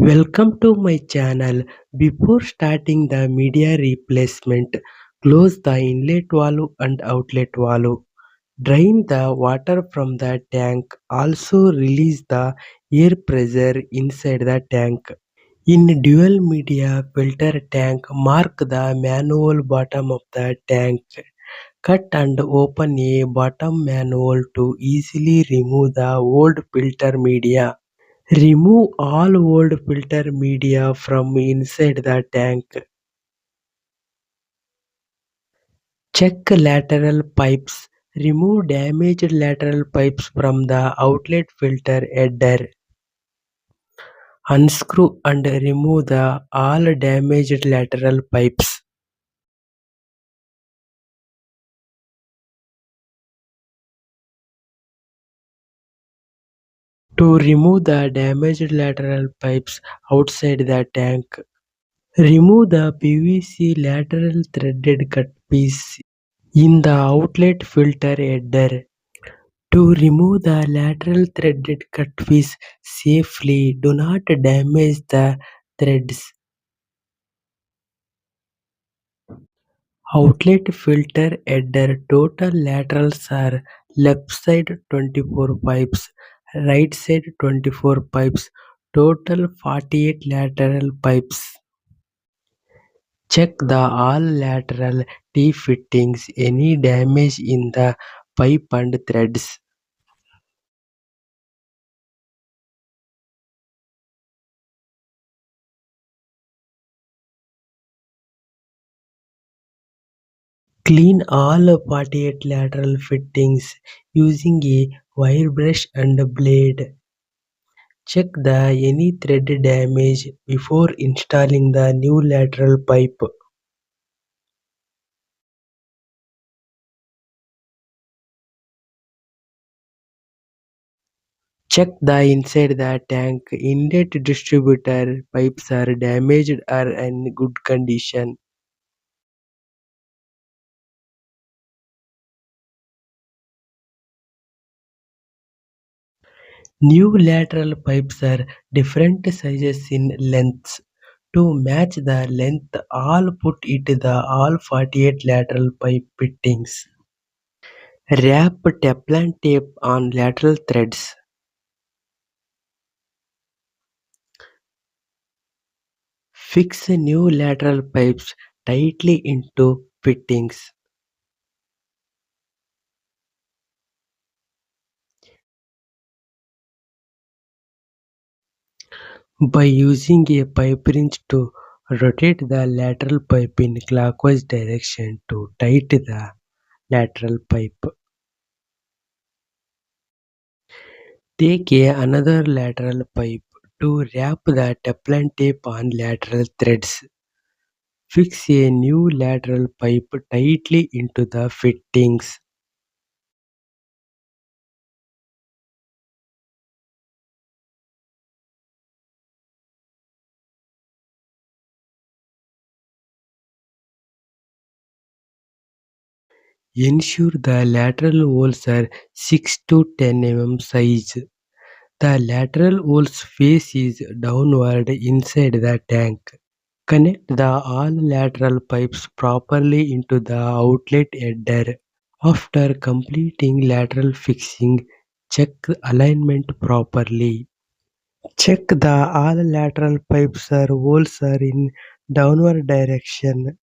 Welcome to my channel. Before starting the media replacement, close the inlet valve and outlet valve. Drain the water from the tank. Also release the air pressure inside the tank. In dual media filter tank, mark the manhole bottom of the tank. Cut and open a bottom manhole to easily remove the old filter media. Remove all old filter media from inside the tank. Check lateral pipes. Remove damaged lateral pipes from the outlet filter header. Unscrew and remove the all damaged lateral pipes. To remove the damaged lateral pipes outside the tank, remove the PVC lateral threaded cut piece in the outlet filter header. To remove the lateral threaded cut piece safely, do not damage the threads. Outlet filter header total laterals are left side 24 pipes, right side 24 pipes, total 48 lateral pipes. Check the all lateral T-fittings, any damage in the pipe and threads. Clean all 48 lateral fittings using a wire brush and blade. Check the any thread damage before installing the new lateral pipe. Check the inside the tank. Inlet distributor pipes are damaged or in good condition. New lateral pipes are different sizes in lengths. To match the length, all put it the all 48 lateral pipe fittings. Wrap Teflon tape on lateral threads. Fix new lateral pipes tightly into fittings. By using a pipe wrench to rotate the lateral pipe in clockwise direction to tighten the lateral pipe. Take another lateral pipe to wrap the Teflon tape on lateral threads. Fix a new lateral pipe tightly into the fittings. Ensure the lateral holes are 6 to 10 mm size. The lateral hole's face is downward inside the tank. Connect the all lateral pipes properly into the outlet header. After completing lateral fixing, check alignment properly. Check the all lateral pipes or holes are in downward direction.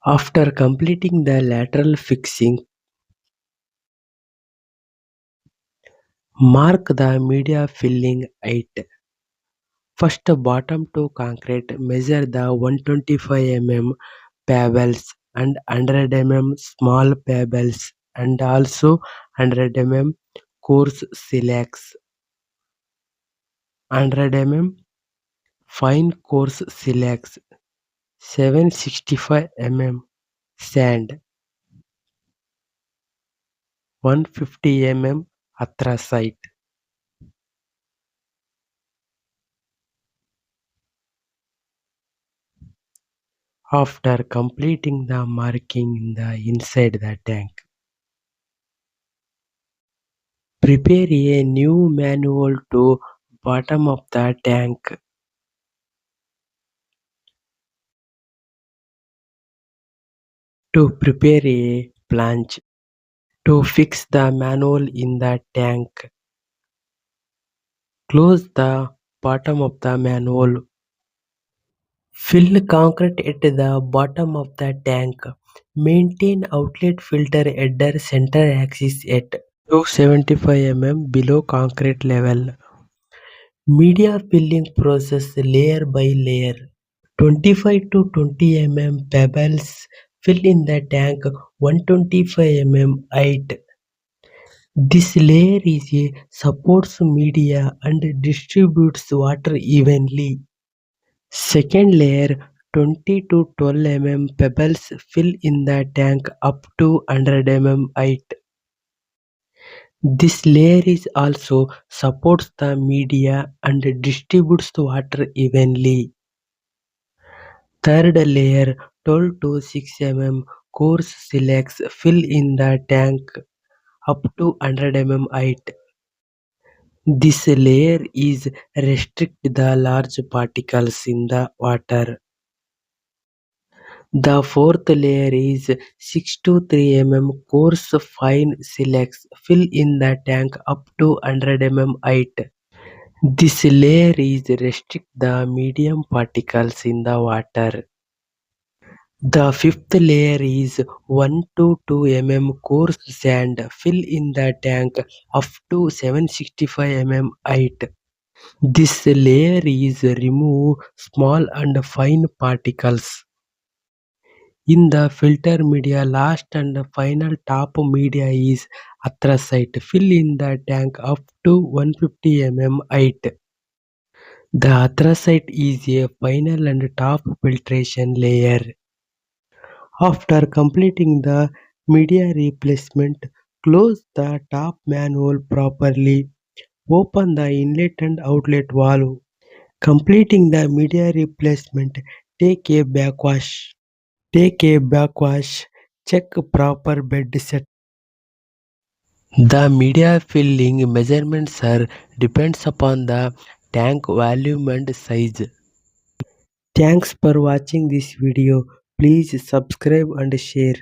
After completing the lateral fixing, mark the media filling height. First, bottom to concrete, measure the 125 mm pebbles and 100 mm small pebbles and also 100 mm coarse silex, 100 mm fine coarse silex, 765 mm sand, 150 mm anthracite. After completing the marking in the inside the tank, prepare a new manhole to bottom of the tank. To prepare a planche. To fix the manhole in the tank. Close the bottom of the manhole. Fill concrete at the bottom of the tank. Maintain outlet filter header center axis at 275 mm below concrete level. Media filling process layer by layer. 25 to 20 mm pebbles fill in the tank 125 mm height. This layer is a supports media and distributes water evenly. Second layer 20 to 12 mm pebbles fill in the tank up to 100 mm height. This layer is also supports the media and distributes the water evenly. Third layer 12 to 6 mm coarse silex fill in the tank up to 100 mm height. This layer is restrict the large particles in the water. The fourth layer is 6 to 3 mm coarse fine silex fill in the tank up to 100 mm height. This layer is restrict the medium particles in the water. The fifth layer is 1 to 2 mm coarse sand fill in the tank up to 765 mm height. This layer is remove small and fine particles. In the filter media, last and final top media is anthracite. Fill in the tank up to 150 mm height. The anthracite is a final and top filtration layer. After completing the media replacement, close the top manhole properly. Open the inlet and outlet valve. Completing the media replacement, take a backwash. Take a backwash. Check proper bed set. The media filling measurements are depends upon the tank volume and size. Thanks for watching this video. Please subscribe and share.